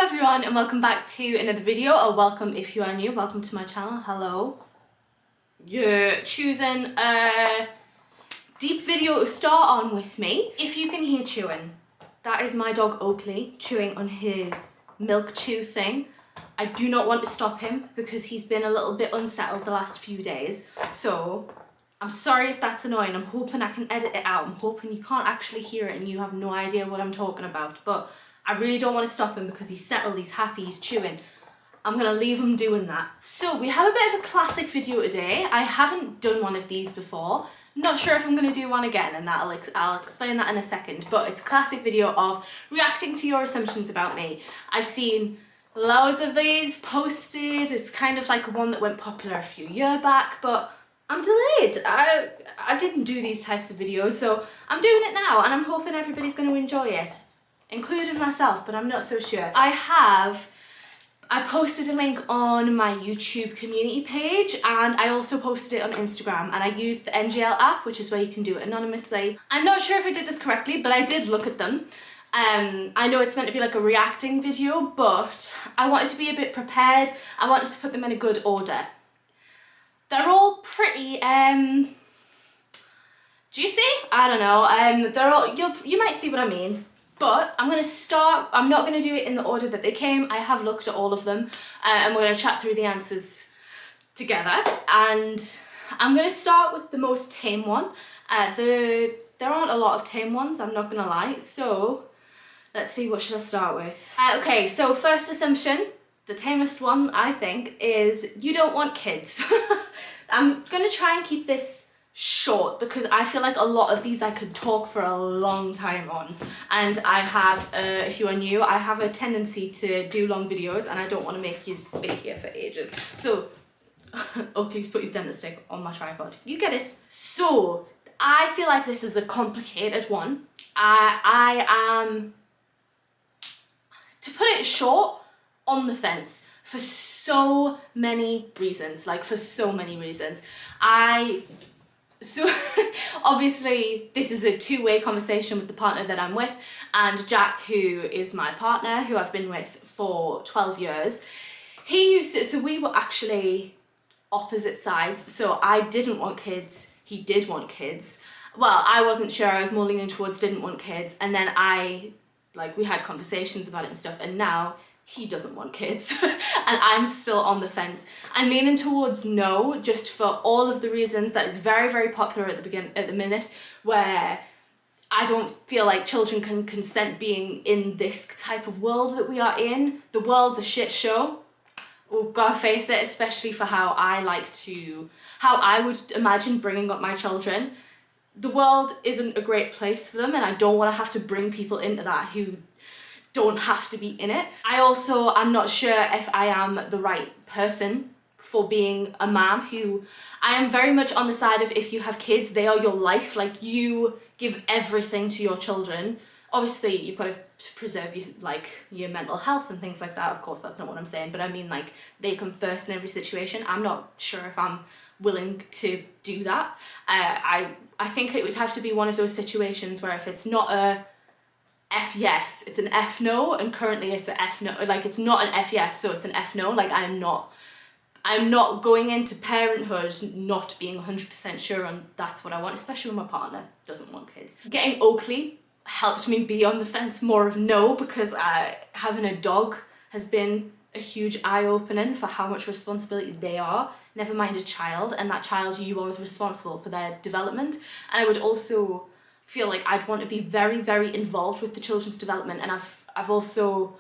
everyone and welcome back to another video, or welcome if you are new. Welcome to my channel. Hello. You're choosing a deep video to start on with me. If you can hear chewing, that is my dog Oakley chewing on his milk chew thing. I do not want to stop him because he's been a little bit unsettled the last few days, so I'm sorry if that's annoying. I'm hoping I can edit it out. I'm hoping you can't actually hear it and you have no idea what I'm talking about, but I really don't want to stop him because he's settled, he's happy, he's chewing. I'm going to leave him doing that. So we have a bit of a classic video today. I haven't done one of these before. Not sure if I'm going to do one again, and I'll explain that in a second, but it's a classic video of reacting to your assumptions about me. I've seen loads of these posted. It's kind of like one that went popular a few years back, but I'm delayed. I didn't do these types of videos, so I'm doing it now, and I'm hoping everybody's going to enjoy it, including myself, but I'm not so sure. I posted a link on my YouTube community page, and I also posted it on Instagram, and I used the NGL app, which is where you can do it anonymously. I'm not sure if I did this correctly, but I did look at them. I know it's meant to be like a reacting video, but I wanted to be a bit prepared. I wanted to put them in a good order. They're all pretty, juicy? I don't know. They're all, you might see what I mean. But I'm going to start, I'm not going to do it in the order that they came. I have looked at all of them, and we're going to chat through the answers together. And I'm going to start with the most tame one. There aren't a lot of tame ones, I'm not going to lie. So let's see, what should I start with? Okay, so first assumption, the tamest one I think, is you don't want kids. I'm going to try and keep this short because I feel like a lot of these I could talk for a long time on, and I have, if you are new, I have a tendency to do long videos and I don't want to make his big here for ages. So, Oakley's put his dentist stick on my tripod. You get it. So, I feel like this is a complicated one. I am, to put it short, on the fence for so many reasons, So obviously this is a two-way conversation with the partner that I'm with, and Jack, who is my partner, who I've been with for 12 years, so we were actually opposite sides. So I didn't want kids, he did want kids. Well, I wasn't sure, I was more leaning towards didn't want kids, and then we had conversations about it and stuff, and now he doesn't want kids and I'm still on the fence. I'm leaning towards no, just for all of the reasons that is very, very popular at the minute, where I don't feel like children can consent being in this type of world that we are in. The world's a shit show. We've got to face it, especially for how I would imagine bringing up my children. The world isn't a great place for them, and I don't want to have to bring people into that who don't have to be in it. I'm not sure if I am the right person for being a mom. I am very much on the side of, if you have kids, they are your life. Like, you give everything to your children. Obviously you've got to preserve your mental health and things like that. Of course, that's not what I'm saying, but I mean, like, they come first in every situation. I'm not sure if I'm willing to do that. I think it would have to be one of those situations where if it's not a F yes, it's an F no, and currently it's an F no. Like, it's not an F yes, so it's an F no. Like, I'm not going into parenthood not being 100% sure on that's what I want, especially when my partner doesn't want kids. Getting Oakley helped me be on the fence more of no, because having a dog has been a huge eye-opening for how much responsibility they are, never mind a child, and that child, you are responsible for their development. And I would also feel like I'd want to be very, very involved with the children's development, and I've also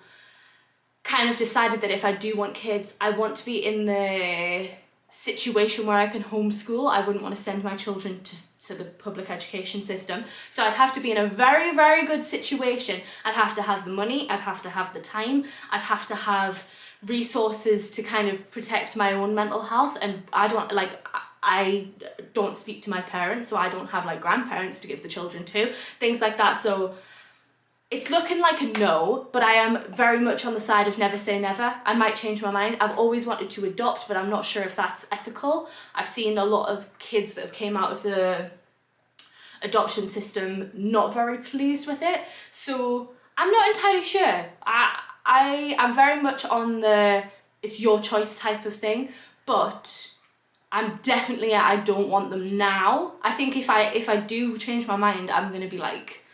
kind of decided that if I do want kids, I want to be in the situation where I can homeschool. I wouldn't want to send my children to the public education system, so I'd have to be in a very, very good situation. I'd have to have the money, I'd have to have the time, I'd have to have resources to kind of protect my own mental health, and I don't speak to my parents, so I don't have grandparents to give the children to, things like that. So it's looking like a no, but I am very much on the side of never say never. I might change my mind. I've always wanted to adopt, but I'm not sure if that's ethical. I've seen a lot of kids that have came out of the adoption system not very pleased with it, so I'm not entirely sure. I'm very much on the it's your choice type of thing, but I'm definitely I don't want them now. I think if I do change my mind, I'm gonna be like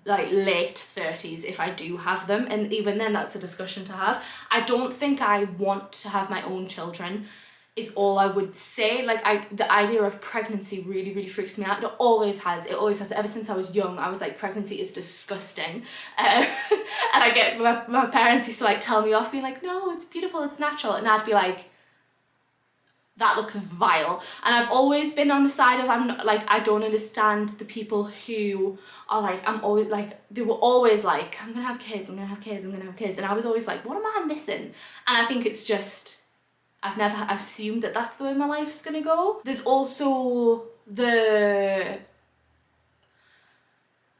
late 30s if I do have them, and even then that's a discussion to have. I don't think I want to have my own children is all I would say. Like the idea of pregnancy really, really freaks me out. It always has. Ever since I was young, I was like, pregnancy is disgusting. And I get, my parents used to like tell me off, being like, no, it's beautiful, it's natural. And I'd be like, that looks vile. And I've always been on the side of, I'm not, like, I don't understand the people who are like, I'm always like, they were always like, I'm gonna have kids, I'm gonna have kids, I'm gonna have kids. And I was always like, what am I missing? And I think it's just, I've never assumed that that's the way my life's gonna go. There's also the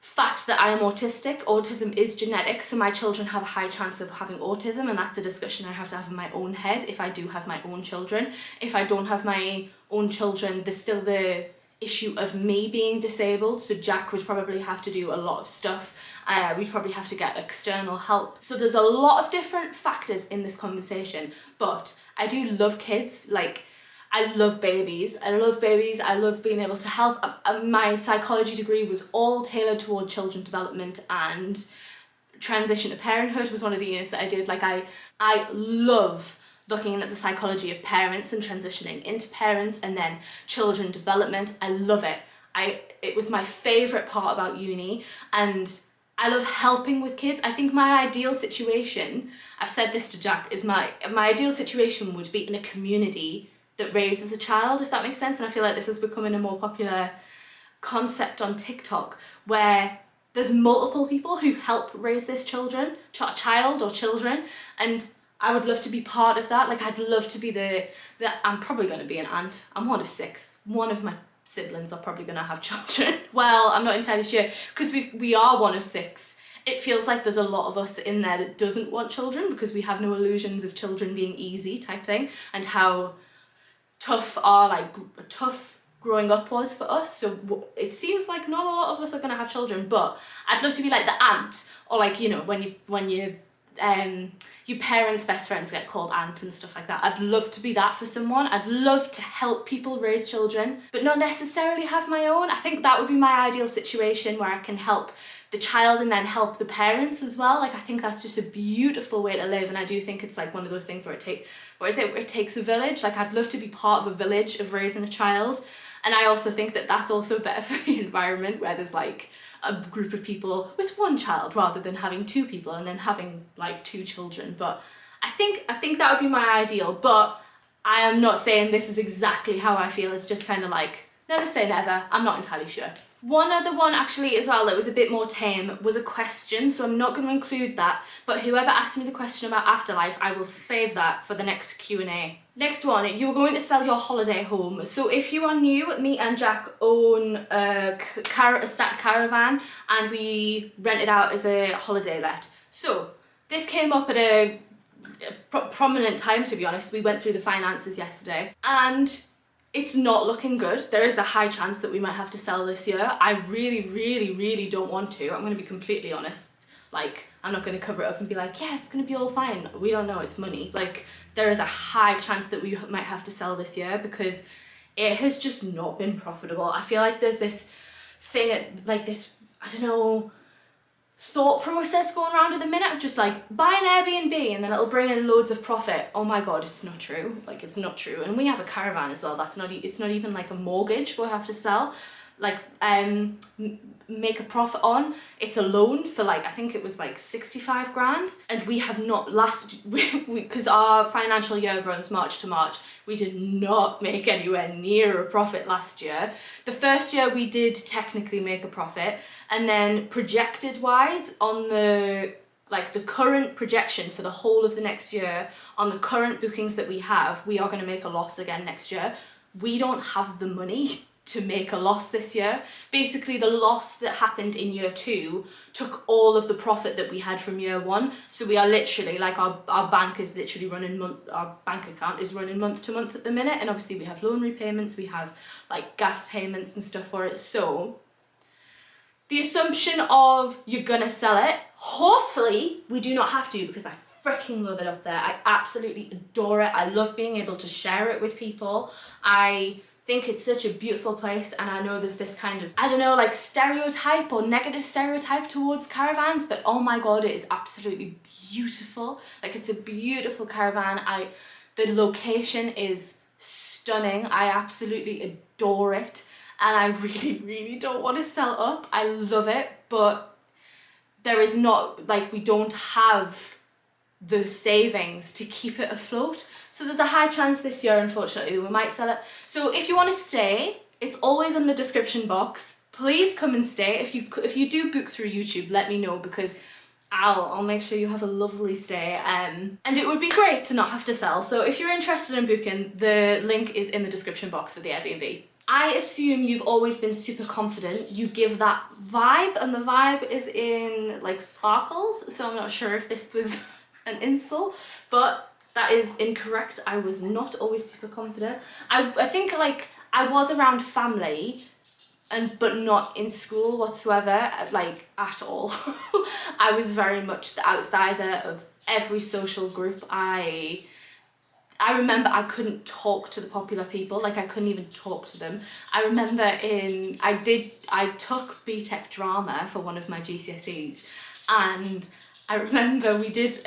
fact that I am autistic. Autism is genetic, so my children have a high chance of having autism, and that's a discussion I have to have in my own head if I do have my own children. If I don't have my own children, there's still the issue of me being disabled, so Jack would probably have to do a lot of stuff. We'd probably have to get external help. So there's a lot of different factors in this conversation, but I do love kids. Like, I love babies. I love being able to help. My psychology degree was all tailored toward children development, and transition to parenthood was one of the units that I did. Like, I love looking at the psychology of parents and transitioning into parents and then children development. I love it. It was my favourite part about uni, and I love helping with kids. I think my ideal situation, I've said this to Jack, is my ideal situation would be in a community that raises a child, if that makes sense. And I feel like this is becoming a more popular concept on TikTok, where there's multiple people who help raise this child or children, and I would love to be part of that. Like, I'd love to be I'm probably going to be an aunt. I'm one of 6. One of my siblings are probably going to have children. Well, I'm not entirely sure, because we are one of 6. It feels like there's a lot of us in there that doesn't want children, because we have no illusions of children being easy type thing, and how tough growing up was for us. So it seems like not a lot of us are going to have children, but I'd love to be like the aunt, or like, you know, when your parents' best friends get called aunt and stuff like that. I'd love to be that for someone. I'd love to help people raise children, but not necessarily have my own. I think that would be my ideal situation, where I can help the child and then help the parents as well. Like, I think that's just a beautiful way to live, and I do think it's like one of those things where it takes a village. Like, I'd love to be part of a village of raising a child, and I also think that that's also better for the environment, where there's like a group of people with one child rather than having 2 people and then having like 2 children. But I think that would be my ideal, but I am not saying this is exactly how I feel. It's just kind of like, never say never. I'm not entirely sure. One other one actually as well that was a bit more tame was a question, so I'm not going to include that, but whoever asked me the question about afterlife, I will save that for the next Q&A. Next one, you were going to sell your holiday home. So if you are new, me and Jack own a static caravan, and we rent it out as a holiday let. So this came up at a prominent time, to be honest. We went through the finances yesterday, and it's not looking good. There is a high chance that we might have to sell this year. I really, really, really don't want to. I'm going to be completely honest. Like, I'm not going to cover it up and be like, yeah, it's going to be all fine. We don't know, it's money. Like, there is a high chance that we might have to sell this year, because it has just not been profitable. I feel like there's this thing, like this, I don't know, thought process going around at the minute of just like, buy an Airbnb and then it'll bring in loads of profit. Oh my god, it's not true. Like, it's not true. And we have a caravan as well. It's not even like a mortgage we'll have to sell, like make a profit on. It's a loan for like, I think it was like 65 grand, and we have not because our financial year runs March to March, we did not make anywhere near a profit last year. The first year we did technically make a profit, and then projected wise on the current projection for the whole of the next year, on the current bookings that we have, we are going to make a loss again next year. We don't have the money to make a loss this year. Basically, the loss that happened in year 2 took all of the profit that we had from year 1. So we are literally, like, our bank is literally our bank account is running month to month at the minute, and obviously we have loan repayments, we have like gas payments and stuff for it. So the assumption of you're gonna sell it, Hopefully we do not have to, because I freaking love it up there. I absolutely adore it. I love being able to share it with people. I think it's such a beautiful place, and I know there's this kind of, I don't know, like stereotype or negative stereotype towards caravans, but oh my god, it is absolutely beautiful. Like, it's a beautiful caravan. The location is stunning. I absolutely adore it, and I really, really don't want to sell up. I love it, but there is not, like, we don't have the savings to keep it afloat. So there's a high chance this year, unfortunately, we might sell it. So if you want to stay, it's always in the description box. Please come and stay. If you do book through YouTube, let me know, because I'll make sure you have a lovely stay. And it would be great to not have to sell. So if you're interested in booking, the link is in the description box for the Airbnb. I assume you've always been super confident. You give that vibe, and the vibe is in like sparkles. So I'm not sure if this was an insult, but that is incorrect. I was not always super confident. I think like I was around family, but not in school whatsoever, like at all. I was very much the outsider of every social group. I remember I couldn't talk to the popular people, like I couldn't even talk to them. I remember I took BTEC drama for one of my GCSEs, and I remember we did,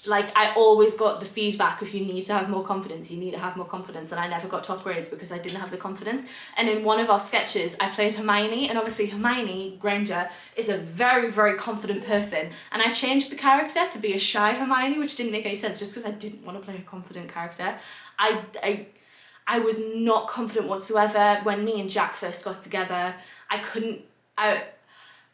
like I always got the feedback of you need to have more confidence, you need to have more confidence, and I never got top grades because I didn't have the confidence. And in one of our sketches I played Hermione, and obviously Hermione Granger is a very, very confident person, and I changed the character to be a shy Hermione, which didn't make any sense just because I didn't want to play a confident character. I was not confident whatsoever. When me and Jack first got together,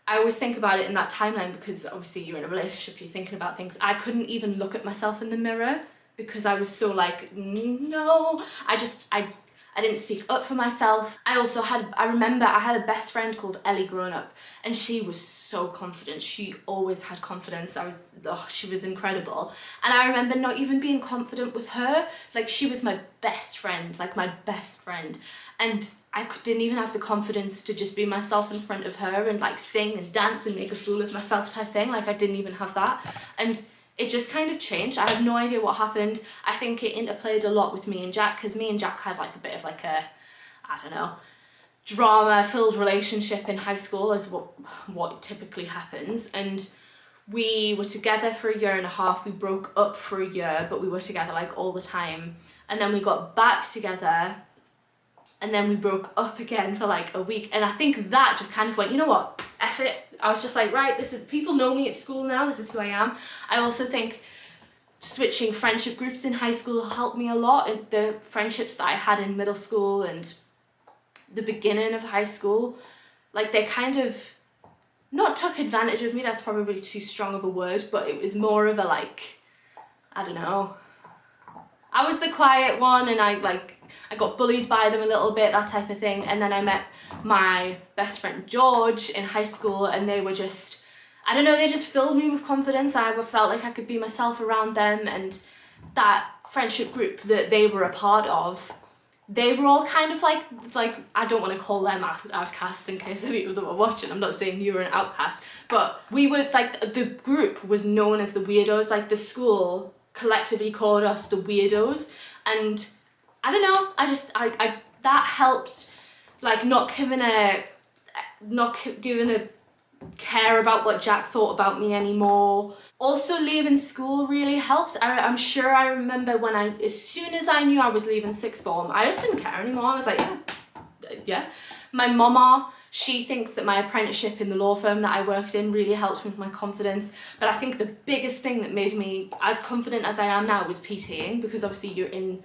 I always think about it in that timeline, because obviously you're in a relationship, you're thinking about things. I couldn't even look at myself in the mirror because I was so like, no. I didn't speak up for myself. I remember I had a best friend called Ellie growing up, and she was so confident. She always had confidence. She was incredible. And I remember not even being confident with her. Like, she was my best friend, and I didn't even have the confidence to just be myself in front of her and like sing and dance and make a fool of myself type thing. Like, I didn't even have that. And it just kind of changed. I have no idea what happened. I think it interplayed a lot with me and Jack, because me and Jack had like a bit of like a, I don't know, drama-filled relationship in high school, as what typically happens. And we were together for 1.5 years. We broke up for a year, but we were together like all the time. And then we got back together, and then we broke up again for like a week. And I think that just kind of went, you know what, F it. I was just like, right, people know me at school now, this is who I am. I also think switching friendship groups in high school helped me a lot. And the friendships that I had in middle school and the beginning of high school, like, they kind of not took advantage of me, that's probably too strong of a word, but it was more of a like, I don't know, I was the quiet one, and I got bullied by them a little bit, that type of thing. And then I met my best friend George in high school, and they were just, I don't know, they just filled me with confidence. I felt like I could be myself around them, and that friendship group that they were a part of, they were all kind of like I don't want to call them outcasts in case any of them are watching. I'm not saying you were an outcast, but we were like, the group was known as the weirdos. Like, the school collectively called us the weirdos, and I don't know, I that helped, like, not giving a care about what Jack thought about me anymore. Also, leaving school really helped. I'm sure I remember when as soon as I knew I was leaving sixth form, I just didn't care anymore. I was like, yeah. My mama, she thinks that my apprenticeship in the law firm that I worked in really helped with my confidence. But I think the biggest thing that made me as confident as I am now was PTing, because obviously you're in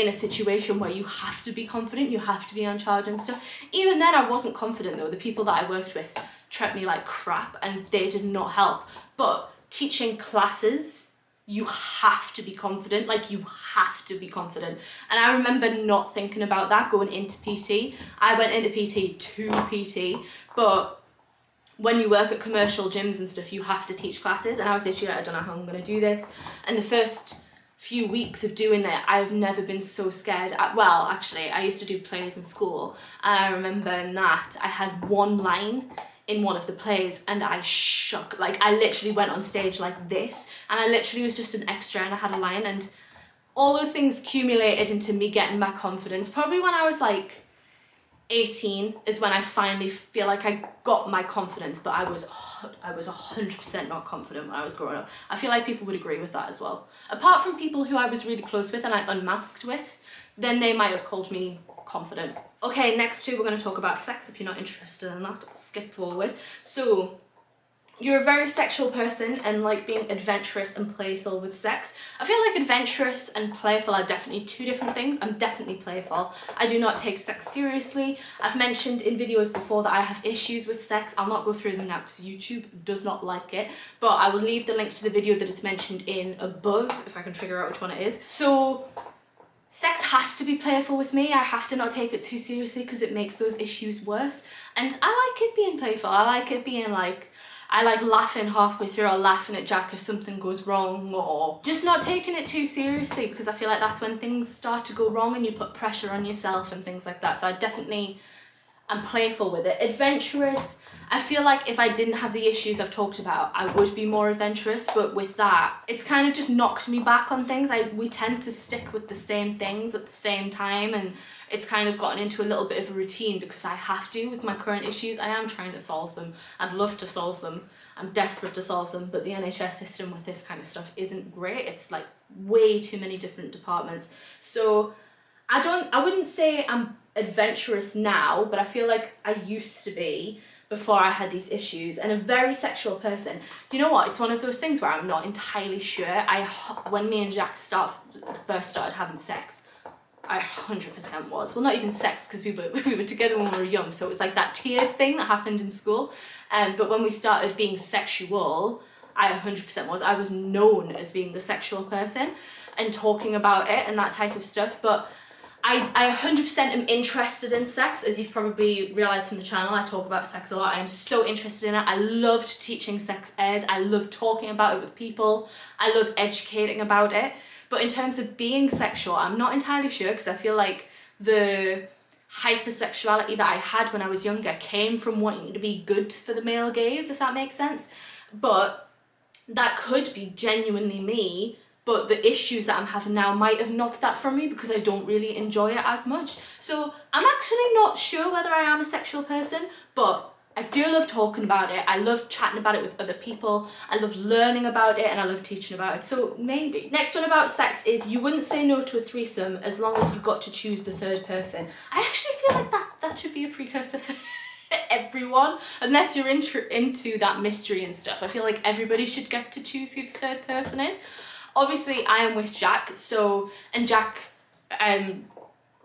a situation where you have to be confident, you have to be on charge and stuff. Even then I wasn't confident though. The people that I worked with treated me like crap, and they did not help. But teaching classes, you have to be confident, like, you have to be confident. And I remember not thinking about that going into PT. I went into PT to PT, but when you work at commercial gyms and stuff, you have to teach classes, and I was literally like, I don't know how I'm going to do this. And the first few weeks of doing it, I've never been so scared. Well, actually, I used to do plays in school, and I remember in that I had one line in one of the plays, and I shook. Like, I literally went on stage like this, and I literally was just an extra and I had a line, and all those things accumulated into me getting my confidence. Probably when I was like 18 is when I finally feel like I got my confidence, but I was 100% not confident when I was growing up. I feel like people would agree with that as well. Apart from people who I was really close with and I unmasked with, then they might have called me confident. Okay, next two, we're going to talk about sex. If you're not interested in that, skip forward. So, you're a very sexual person and like being adventurous and playful with sex. I feel like adventurous and playful are definitely two different things. I'm definitely playful. I do not take sex seriously. I've mentioned in videos before that I have issues with sex. I'll not go through them now because YouTube does not like it, but I will leave the link to the video that it's mentioned in above if I can figure out which one it is. So, sex has to be playful with me. I have to not take it too seriously because it makes those issues worse. And I like it being playful. I like it being like, I like laughing halfway through or laughing at Jack if something goes wrong, or just not taking it too seriously, because I feel like that's when things start to go wrong and you put pressure on yourself and things like that. So I definitely am playful with it. Adventurous, I feel like if I didn't have the issues I've talked about, I would be more adventurous, but with that, it's kind of just knocked me back on things. We tend to stick with the same things at the same time, and it's kind of gotten into a little bit of a routine because I have to with my current issues. I am trying to solve them. I'd love to solve them. I'm desperate to solve them, but the NHS system with this kind of stuff isn't great. It's like way too many different departments. So I wouldn't say I'm adventurous now, but I feel like I used to be before I had these issues, and a very sexual person. You know what? It's one of those things where I'm not entirely sure. When me and Jack first started having sex, I 100% was. Well, not even sex, because we were together when we were young, so it was like that tiered thing that happened in school. But when we started being sexual, I 100% was. I was known as being the sexual person and talking about it and that type of stuff, but I 100% am interested in sex. As you've probably realised from the channel, I talk about sex a lot. I am so interested in it. I loved teaching sex ed. I love talking about it with people. I love educating about it. But in terms of being sexual, I'm not entirely sure, because I feel like the hypersexuality that I had when I was younger came from wanting to be good for the male gaze, if that makes sense. But that could be genuinely me, but the issues that I'm having now might have knocked that from me because I don't really enjoy it as much. So I'm actually not sure whether I am a sexual person, but I do love talking about it. I love chatting about it with other people. I love learning about it, and I love teaching about it. So maybe. Next one about sex is you wouldn't say no to a threesome as long as you got to choose the third person. I actually feel like that should be a precursor for everyone, unless you're into that mystery and stuff. I feel like everybody should get to choose who the third person is. Obviously, I am with Jack, and Jack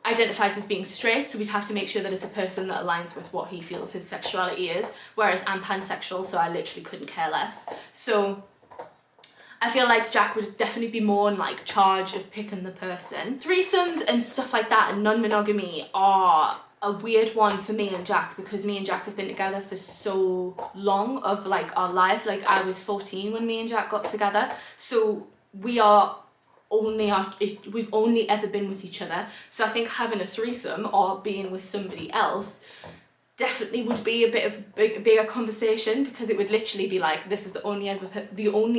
identifies as being straight, so we'd have to make sure that it's a person that aligns with what he feels his sexuality is, whereas I'm pansexual, so I literally couldn't care less. So I feel like Jack would definitely be more in like charge of picking the person. Threesomes and stuff like that and non-monogamy are a weird one for me and Jack, because me and Jack have been together for so long of like our life. Like, I was 14 when me and Jack got together, so we've only ever been with each other. So I think having a threesome or being with somebody else definitely would be a bit of a bigger conversation, because it would literally be like, this is the only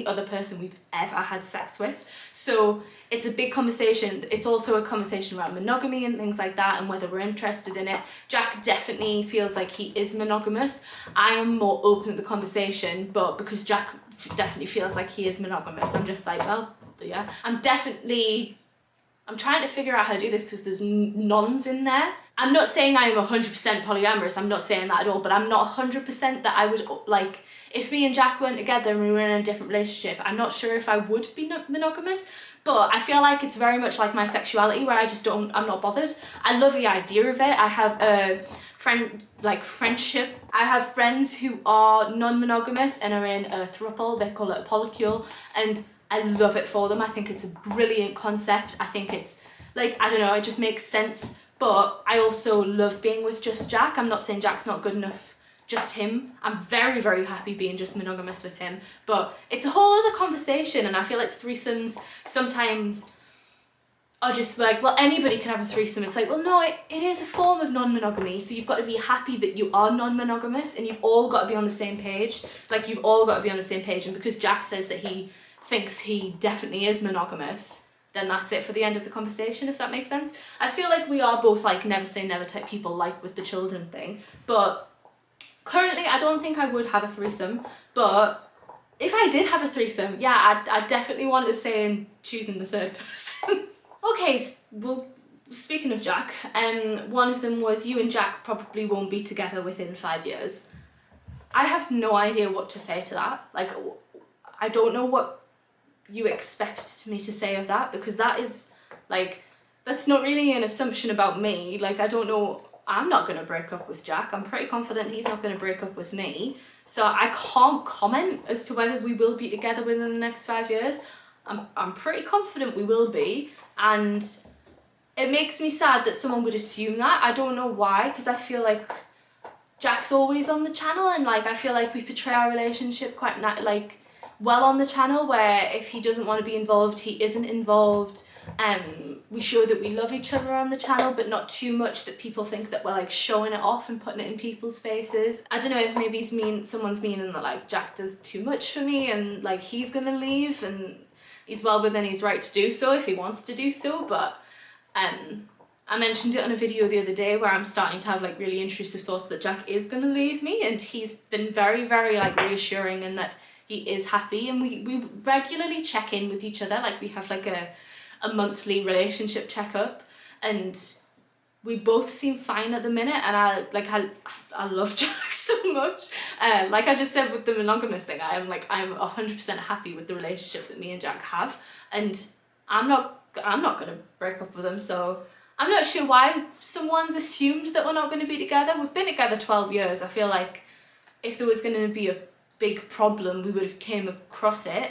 other person we've ever had sex with. So it's a big conversation. It's also a conversation around monogamy and things like that, and whether we're interested in it. Jack definitely feels like he is monogamous. I am more open at the conversation, but because Jack definitely feels like he is monogamous, I'm just like, well, yeah. I'm trying to figure out how to do this because there's nones in there. I'm not saying I am 100% polyamorous, I'm not saying that at all, but I'm not 100% that I would, like, if me and Jack weren't together and we were in a different relationship, I'm not sure if I would be monogamous, but I feel like it's very much like my sexuality, where I'm not bothered. I love the idea of it. I have a friendship. I have friends who are non-monogamous and are in a throuple, they call it a polycule, and I love it for them. I think it's a brilliant concept. I think it's, like, I don't know, it just makes sense. But I also love being with just Jack. I'm not saying Jack's not good enough, just him. I'm very, very happy being just monogamous with him. But it's a whole other conversation, and I feel like threesomes sometimes are just like, well, anybody can have a threesome. It's like, well, no, it is a form of non-monogamy, so you've got to be happy that you are non-monogamous, and you've all got to be on the same page. Like, you've all got to be on the same page, and because Jack says that he thinks he definitely is monogamous, then that's it for the end of the conversation, if that makes sense. I feel like we are both like never say never type people, like with the children thing, but currently I don't think I would have a threesome. But if I did have a threesome, yeah, I'd definitely want to say in choosing the third person. Okay, well, speaking of Jack, one of them was, you and Jack probably won't be together within 5 years. I have no idea what to say to that. Like, I don't know what you expect me to say of that, because that is, like, that's not really an assumption about me. Like, I don't know, I'm not going to break up with Jack. I'm pretty confident he's not going to break up with me. So I can't comment as to whether we will be together within the next 5 years. I'm pretty confident we will be, and it makes me sad that someone would assume that. I don't know why, because I feel like Jack's always on the channel, and like I feel like we portray our relationship quite like well on the channel, where if he doesn't want to be involved, he isn't involved. We show that we love each other on the channel, but not too much that people think that we're like showing it off and putting it in people's faces. I don't know if maybe someone's meaning that like Jack does too much for me and like he's gonna leave, and he's well within his right to do so if he wants to do so. But I mentioned it on a video the other day where I'm starting to have like really intrusive thoughts that Jack is gonna leave me, and he's been very, very like reassuring in that he is happy, and we regularly check in with each other. Like, we have like a monthly relationship checkup, and we both seem fine at the minute, and I love Jack so much. Like I just said with the monogamous thing, I'm 100% happy with the relationship that me and Jack have, and I'm not gonna break up with him. So I'm not sure why someone's assumed that we're not going to be together. We've been together 12 years. I feel like if there was going to be a big problem, we would have came across it.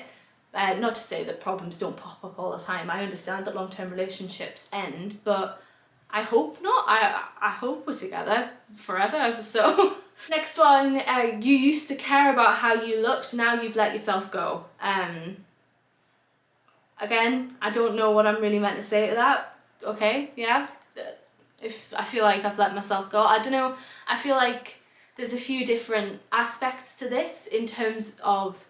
Not to say that problems don't pop up all the time. I understand that long-term relationships end, but I hope not. I hope we're together forever. So next one, you used to care about how you looked, now you've let yourself go. Again, I don't know what I'm really meant to say to that. Okay, yeah. If I feel like I've let myself go, I don't know. I feel like there's a few different aspects to this in terms of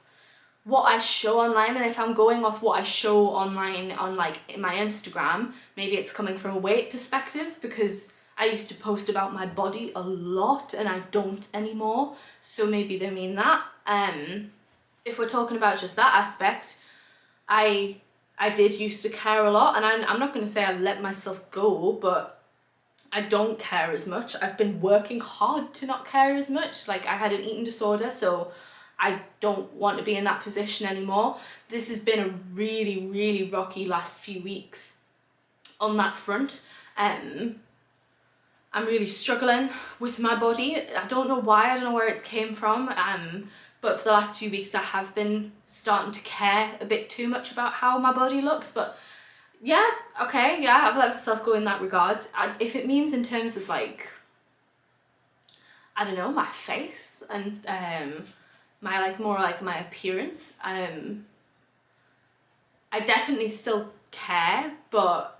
what I show online, and if I'm going off what I show online on like in my Instagram, maybe it's coming from a weight perspective, because I used to post about my body a lot and I don't anymore, so maybe they mean that. If we're talking about just that aspect, I did used to care a lot, and I'm not going to say I let myself go, but I don't care as much. I've been working hard to not care as much. Like, I had an eating disorder, so I don't want to be in that position anymore. This has been a really, really rocky last few weeks on that front. I'm really struggling with my body. I don't know why, I don't know where it came from, but for the last few weeks I have been starting to care a bit too much about how my body looks. But yeah, okay, yeah, I've let myself go in that regard. If it means in terms of like, I don't know, my face and my like more like my appearance, I definitely still care, but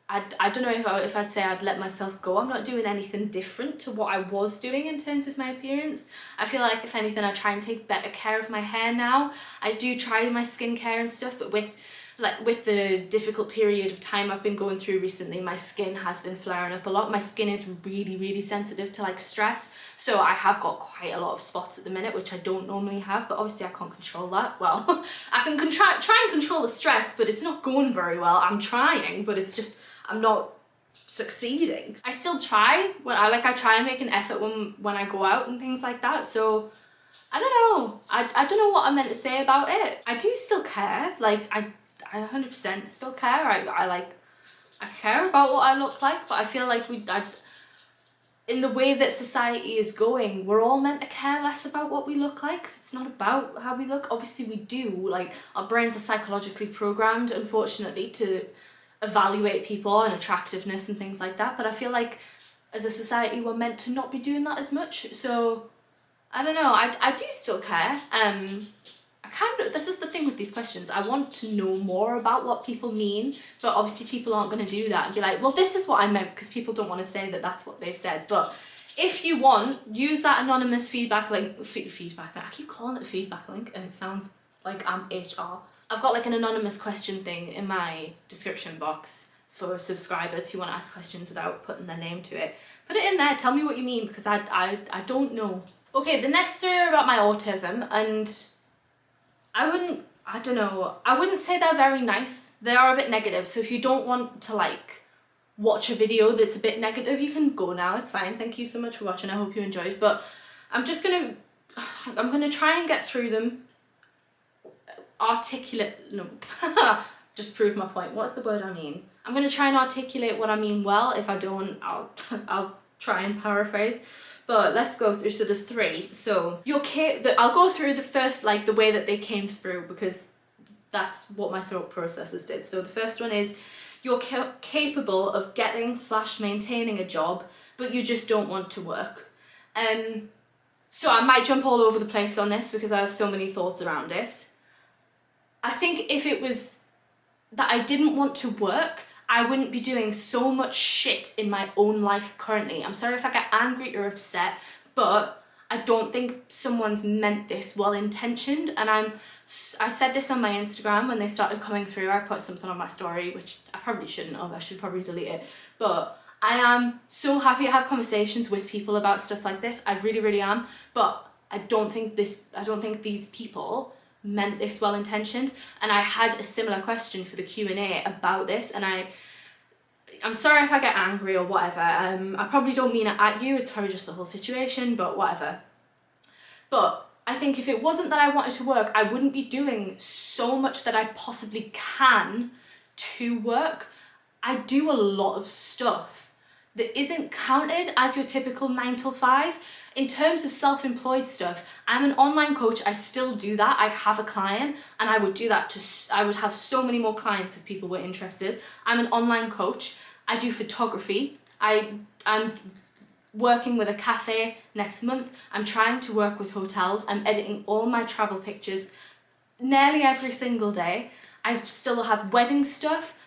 I don't know if I'd say I'd let myself go. I'm not doing anything different to what I was doing in terms of my appearance. I feel like if anything, I try and take better care of my hair now. I do try my skincare and stuff, but with the difficult period of time I've been going through recently, my skin has been flaring up a lot. My skin is really, really sensitive to like stress, so I have got quite a lot of spots at the minute, which I don't normally have, but obviously I can't control that. Well, I can try and control the stress, but it's not going very well. I'm trying, but it's just, I'm not succeeding. I still try, I try and make an effort when I go out and things like that, so I don't know. I don't know what I'm meant to say about it. I do still care, like I 100% still care. I care about what I look like, but I feel like in the way that society is going, we're all meant to care less about what we look like, 'cause it's not about how we look. Obviously we do, like our brains are psychologically programmed, unfortunately, to evaluate people on attractiveness and things like that, but I feel like as a society we're meant to not be doing that as much. So I don't know, I do still care. this is the thing with these questions, I want to know more about what people mean, but obviously people aren't going to do that and be like, well, this is what I meant, because people don't want to say that that's what they said. But if you want, use that anonymous feedback link, I keep calling it a feedback link and it sounds like I'm HR. I've got like an anonymous question thing in my description box for subscribers who want to ask questions without putting their name to it. Put it in there, tell me what you mean, because I don't know. Okay, the next three are about my autism, and I wouldn't say they're very nice. They are a bit negative, so if you don't want to like watch a video that's a bit negative, you can go now, it's fine. Thank you so much for watching, I hope you enjoyed, but I'm gonna try and get through them. Just prove my point. What's the word I mean? I'm gonna try and articulate what I mean well. If I don't, I'll try and paraphrase. But let's go through. So there's three. So I'll go through the first, like the way that they came through, because that's what my thought processes did. So the first one is, you're capable of getting/maintaining a job, but you just don't want to work. So I might jump all over the place on this because I have so many thoughts around it. I think if it was that I didn't want to work, I wouldn't be doing so much shit in my own life currently. I'm sorry if I get angry or upset, but I don't think someone's meant this well-intentioned. And I said this on my Instagram when they started coming through. I put something on my story, which I probably shouldn't have. I should probably delete it. But I am so happy to have conversations with people about stuff like this. I really, really am. But I don't think these people meant this well-intentioned. And I had a similar question for the Q&A about this, and I'm sorry if I get angry or whatever. I probably don't mean it at you, it's probably just the whole situation, but whatever. But I think if it wasn't that I wanted to work, I wouldn't be doing so much that I possibly can to work. I do a lot of stuff that isn't counted as your typical 9 to 5. In terms of self-employed stuff, I'm an online coach, I still do that. I have a client and I would do that I would have so many more clients if people were interested. I'm an online coach, I do photography, I'm working with a cafe next month, I'm trying to work with hotels, I'm editing all my travel pictures nearly every single day. I still have wedding stuff,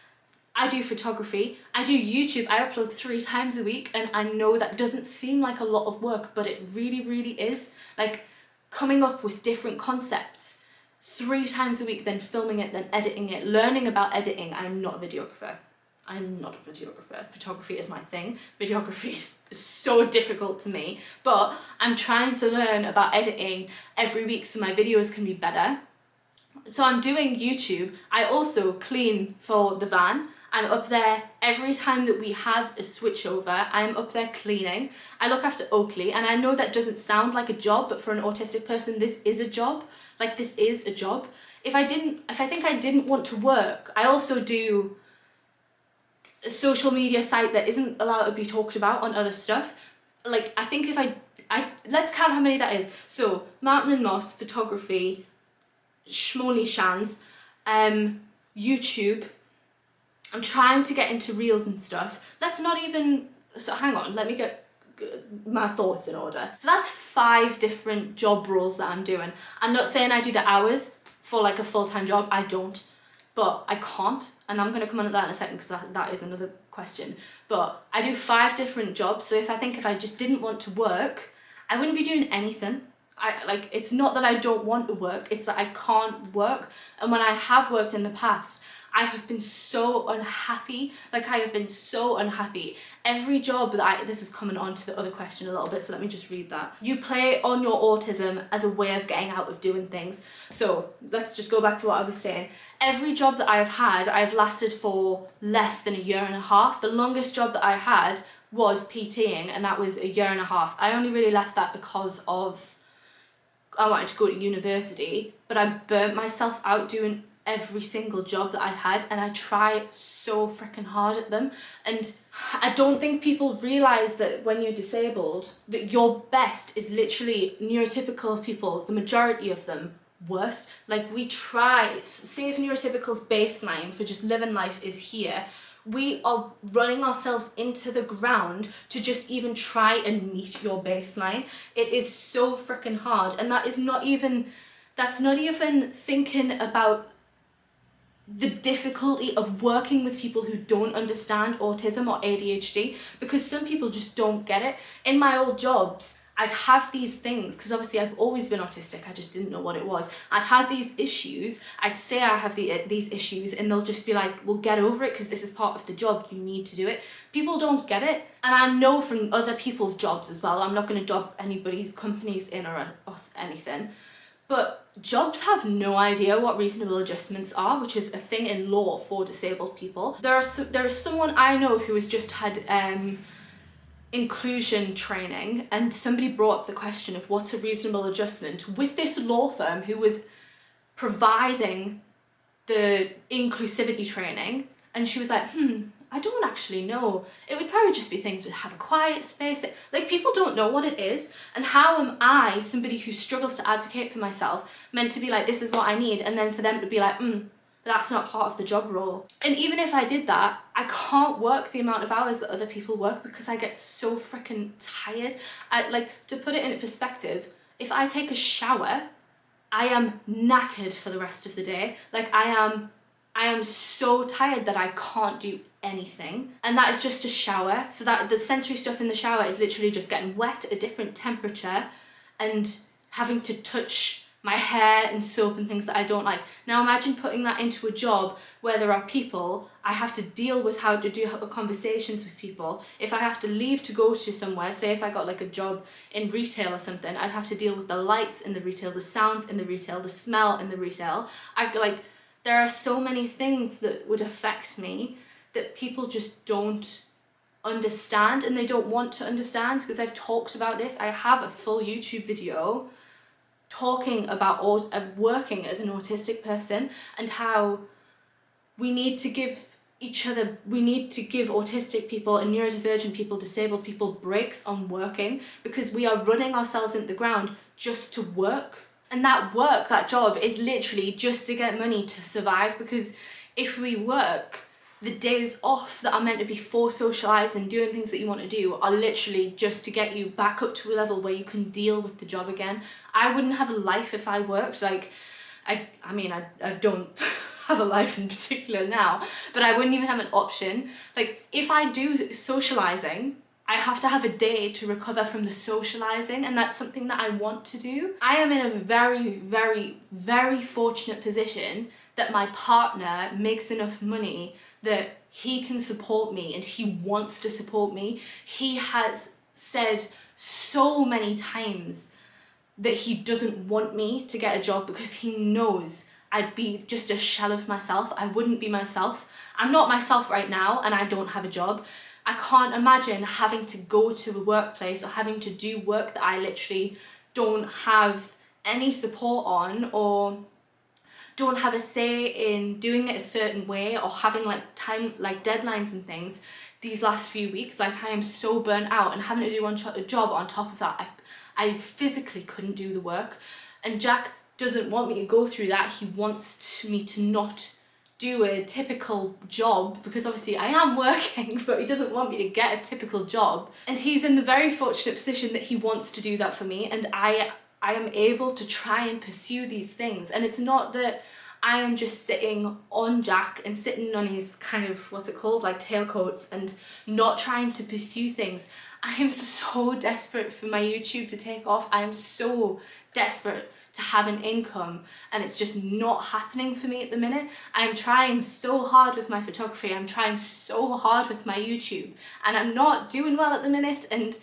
I do photography, I do YouTube, I upload 3 times a week, and I know that doesn't seem like a lot of work, but it really, really is. Like, coming up with different concepts 3 times a week, then filming it, then editing it, learning about editing. I'm not a videographer. Photography is my thing. Videography is so difficult to me, but I'm trying to learn about editing every week so my videos can be better. So I'm doing YouTube. I also clean for the van. I'm up there every time that we have a switchover. I'm up there cleaning. I look after Oakley, and I know that doesn't sound like a job, but for an autistic person, this is a job. Like, this is a job. If I think I didn't want to work, I also do a social media site that isn't allowed to be talked about on other stuff. Like, I think if let's count how many that is. So, Mountain and Moss, photography, Schmoly Shans, YouTube. I'm trying to get into reels and stuff. So hang on, let me get my thoughts in order. So that's 5 different job roles that I'm doing. I'm not saying I do the hours for like a full-time job, I don't. But I can't, and I'm going to come on to that in a second because that is another question. But I do 5 different jobs, so if I just didn't want to work, I wouldn't be doing anything. It's not that I don't want to work, it's that I can't work. And when I have worked in the past, I have been so unhappy. Every job this is coming on to the other question a little bit, so let me just read that. You play on your autism as a way of getting out of doing things. So let's just go back to what I was saying. Every job that I have had, I've lasted for less than 1.5 years. The longest job that I had was PTing, and that was 1.5 years. I only really left that because I wanted to go to university, but I burnt myself out doing every single job that I had, and I try so freaking hard at them. And I don't think people realise that when you're disabled, that your best is literally neurotypical people's, the majority of them, worst. Like, we try, say if neurotypical's baseline for just living life is here, we are running ourselves into the ground to just even try and meet your baseline. It is so freaking hard, and that is not even that's not even thinking about the difficulty of working with people who don't understand autism or ADHD, because some people just don't get it. In my old jobs, I'd have these things, because obviously I've always been autistic, I just didn't know what it was. I'd have these issues, I'd say I have these issues, and they'll just be like, well, get over it, because this is part of the job, you need to do it. People don't get it, and I know from other people's jobs as well, I'm not going to dob anybody's companies in or anything, but jobs have no idea what reasonable adjustments are, which is a thing in law for disabled people. There is someone I know who has just had inclusion training, and somebody brought up the question of what's a reasonable adjustment with this law firm who was providing the inclusivity training, and she was like, I don't actually know. It would probably just be things with have a quiet space. Like, people don't know what it is, and how am I, somebody who struggles to advocate for myself, meant to be like, this is what I need, and then for them to be like, that's not part of the job role. And even if I did that, I can't work the amount of hours that other people work because I get so freaking tired. To put it in perspective, if I take a shower, I am knackered for the rest of the day. Like, I am so tired that I can't do anything, and that is just a shower. So that the sensory stuff in the shower is literally just getting wet at a different temperature and having to touch my hair and soap and things that I don't like. Now imagine putting that into a job where there are people, I have to deal with how to do conversations with people. If I have to leave to go to somewhere, say if I got like a job in retail or something, I'd have to deal with the lights in the retail, the sounds in the retail, the smell in the retail. There are so many things that would affect me that people just don't understand, and they don't want to understand, because I've talked about this. I have a full YouTube video talking about working as an autistic person, and how we need to give autistic people and neurodivergent people, disabled people, breaks on working, because we are running ourselves into the ground just to work. And that job is literally just to get money to survive, because if we work, the days off that are meant to be for socialising and doing things that you want to do are literally just to get you back up to a level where you can deal with the job again. I wouldn't have a life if I worked. I don't have a life in particular now, but I wouldn't even have an option. Like, if I do socialising, I have to have a day to recover from the socialising, and that's something that I want to do. I am in a very, very, very fortunate position that my partner makes enough money that he can support me, and he wants to support me. He has said so many times that he doesn't want me to get a job because he knows I'd be just a shell of myself. I wouldn't be myself. I'm not myself right now, and I don't have a job. I can't imagine having to go to a workplace or having to do work that I literally don't have any support on, or don't have a say in doing it a certain way, or having deadlines and things. These last few weeks, I am so burnt out, and having to do a job on top of that, I physically couldn't do the work. And Jack doesn't want me to go through that. He wants me to not do a typical job, because obviously I am working, but he doesn't want me to get a typical job. And he's in the very fortunate position that he wants to do that for me, and I am able to try and pursue these things. And it's not that I am just sitting on Jack and sitting on his tailcoats and not trying to pursue things. I am so desperate for my YouTube to take off. I am so desperate to have an income, and it's just not happening for me at the minute. I'm trying so hard with my photography, I'm trying so hard with my YouTube, and I'm not doing well at the minute, and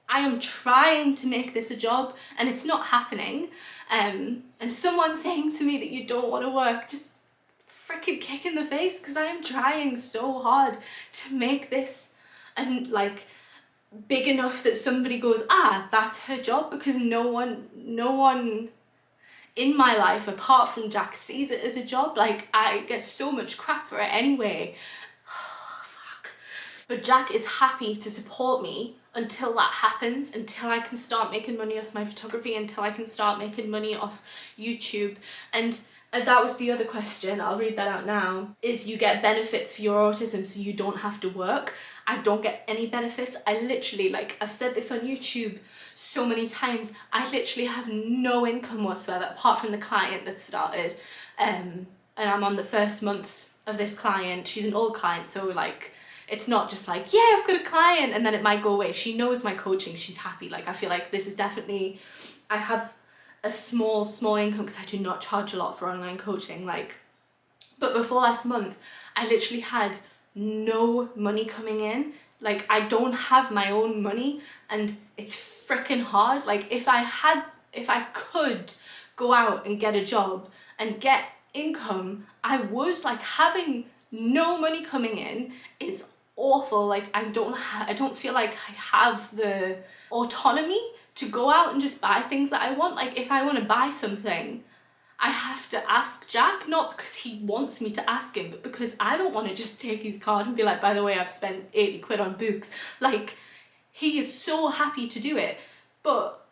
I am trying to make this a job, and it's not happening. And someone saying to me that you don't want to work, just freaking kick in the face, because I am trying so hard to make this and big enough that somebody goes, that's her job, because no one in my life apart from Jack sees it as a job. I get so much crap for it anyway. Fuck. But Jack is happy to support me until that happens, until I can start making money off my photography, until I can start making money off YouTube. And And that was the other question, I'll read that out now, is you get benefits for your autism so you don't have to work. I don't get any benefits. I literally, like, I've said this on YouTube so many times, I literally have no income whatsoever apart from the client that started. And I'm on the first month of this client. She's an old client, so like, it's not just like, yeah, I've got a client and then it might go away. She knows my coaching, she's happy. Like, I feel like this is definitely, I have a small income because I do not charge a lot for online coaching, like, but before last month I literally had no money coming in. Like, I don't have my own money and it's freaking hard. Like, if I could go out and get a job and get income, I would. Like, having no money coming in is awful. Like, I don't feel like I have the autonomy to go out and just buy things that I want. Like, if I want to buy something, I have to ask Jack, not because he wants me to ask him, but because I don't want to just take his card and be like, by the way, I've spent 80 quid on books. Like, he is so happy to do it, but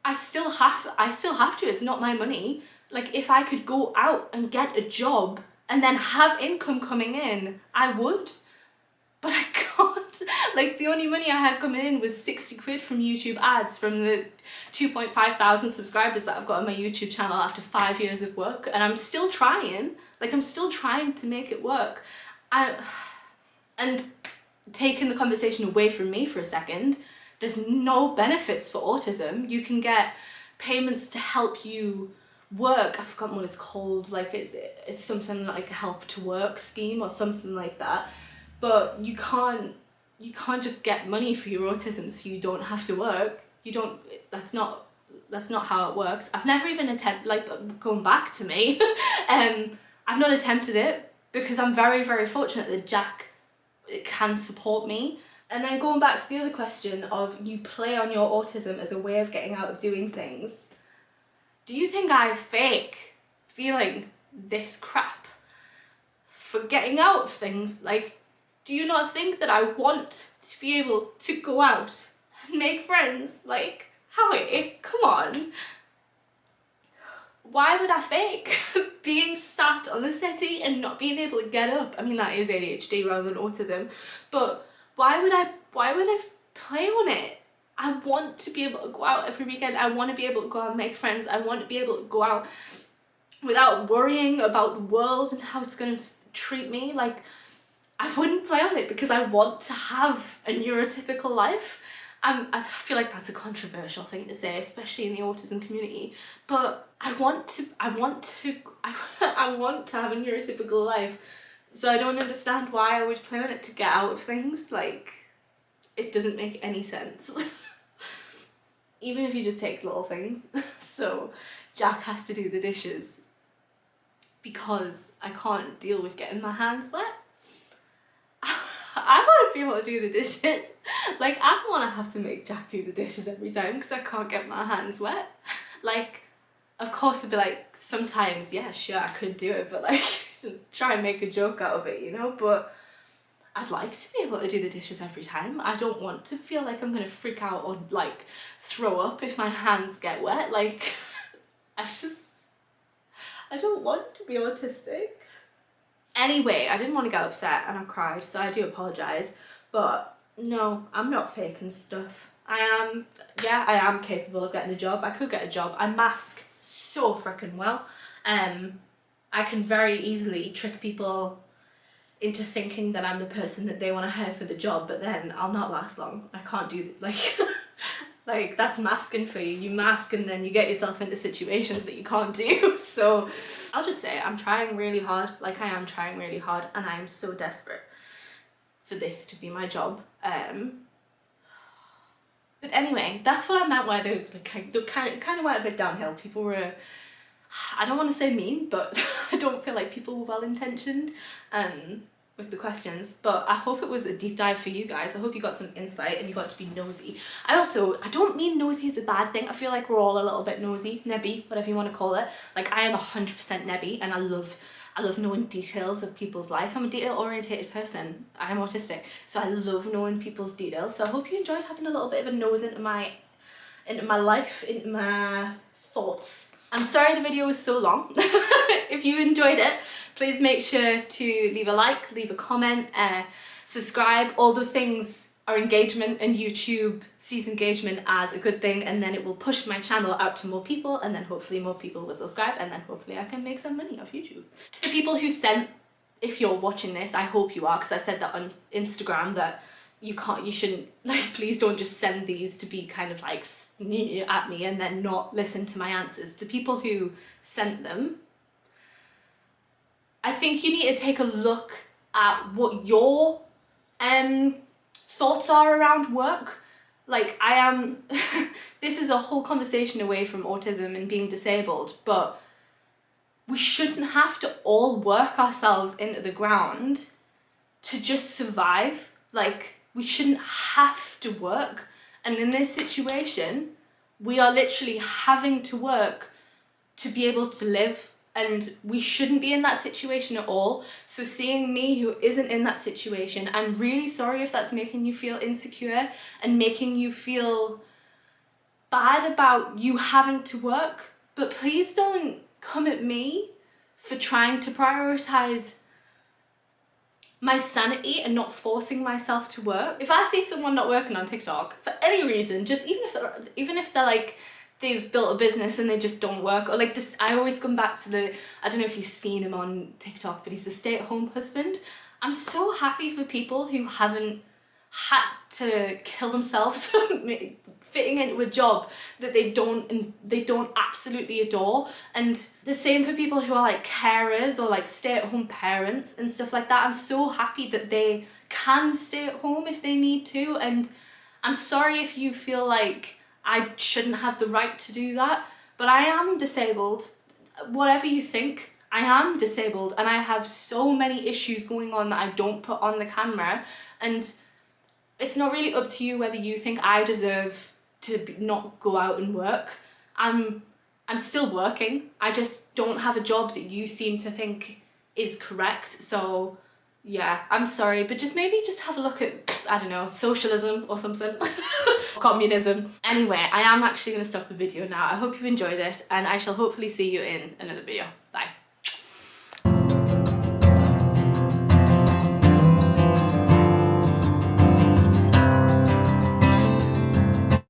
I still have to, it's not my money. Like, if I could go out and get a job and then have income coming in, I would, but I can't. Like, the only money I had coming in was 60 quid from YouTube ads from the 2,500 subscribers that I've got on my YouTube channel after 5 years of work, and I'm still trying. Like, I'm still trying to make it work. And taking the conversation away from me for a second, there's no benefits for autism. You can get payments to help you work. I've forgotten what it's called. Like, it's something like a help to work scheme or something like that. But you can't just get money for your autism so you don't have to work. That's not how it works. I've never even attempted, like, going back to me, I've not attempted it because I'm very, very fortunate that Jack can support me. And then going back to the other question of you play on your autism as a way of getting out of doing things. Do you think I fake feeling this crap for getting out of things? Like, do you not think that I want to be able to go out and make friends? Like, Howie, come on. Why would I fake being sat on the settee and not being able to get up? I mean, that is ADHD rather than autism, but why would I play on it? I want to be able to go out every weekend. I want to be able to go out and make friends. I want to be able to go out without worrying about the world and how it's going to treat me. Like, I wouldn't play on it because I want to have a neurotypical life. I feel like that's a controversial thing to say, especially in the autism community, but I want to have a neurotypical life, so I don't understand why I would play on it to get out of things. Like, it doesn't make any sense. Even if you just take little things. So Jack has to do the dishes because I can't deal with getting my hands wet. I want to be able to do the dishes. Like, I don't want to have to make Jack do the dishes every time because I can't get my hands wet. Like, of course I'd be like, sometimes, yeah, sure, I could do it, but like, try and make a joke out of it, you know? But I'd like to be able to do the dishes every time. I don't want to feel like I'm going to freak out or like throw up if my hands get wet. Like, I don't want to be autistic. Anyway, I didn't want to get upset and I cried, so I do apologise. But no, I'm not faking stuff. I am capable of getting a job. I could get a job. I mask so freaking well. I can very easily trick people into thinking that I'm the person that they want to hire for the job, but then I'll not last long. I can't do like like, that's masking for you. You mask and then you get yourself into situations that you can't do. So I'll just say I'm trying really hard. Like, I am trying really hard and I am so desperate for this to be my job. But anyway, that's what I meant where they kind of went a bit downhill. People were, I don't want to say mean, but I don't feel like people were well-intentioned with the questions. But I hope it was a deep dive for you guys. I hope you got some insight and you got to be nosy. I don't mean nosy as a bad thing. I feel like we're all a little bit nosy, nebby, whatever you want to call it. Like, I am 100% nebby and I love knowing details of people's life. I'm a detail-orientated person. I am autistic, so I love knowing people's details. So I hope you enjoyed having a little bit of a nose into my life, into my thoughts. I'm sorry the video was so long. If you enjoyed it, please make sure to leave a like, leave a comment, subscribe. All those things are engagement, and YouTube sees engagement as a good thing, and then it will push my channel out to more people, and then hopefully more people will subscribe, and then hopefully I can make some money off YouTube. To the people who sent, if you're watching this, I hope you are, because I said that on Instagram that you shouldn't, like, please don't just send these to be kind of like at me and then not listen to my answers. The people who sent them, I think you need to take a look at what your thoughts are around work. Like, I am, this is a whole conversation away from autism and being disabled, but we shouldn't have to all work ourselves into the ground to just survive. Like, we shouldn't have to work. And in this situation, we are literally having to work to be able to live, and we shouldn't be in that situation at all. So seeing me who isn't in that situation, I'm really sorry if that's making you feel insecure and making you feel bad about you having to work, but please don't come at me for trying to prioritize my sanity and not forcing myself to work. If I see someone not working on TikTok for any reason, just even if they're like, they've built a business and they just don't work, or like this, I always come back to the, I don't know if you've seen him on TikTok, but he's the stay-at-home husband. I'm so happy for people who haven't had to kill themselves fitting into a job that they don't absolutely adore. And the same for people who are like carers or like stay-at-home parents and stuff like that. I'm so happy that they can stay at home if they need to, and I'm sorry if you feel like I shouldn't have the right to do that, but I am disabled. Whatever you think, I am disabled, and I have so many issues going on that I don't put on the camera, and it's not really up to you whether you think I deserve to not go out and work. I'm still working. I just don't have a job that you seem to think is correct. So yeah, I'm sorry, but maybe have a look at, I don't know, socialism or something. Communism. Anyway, I am actually going to stop the video now. I hope you enjoyed it, and I shall hopefully see you in another video.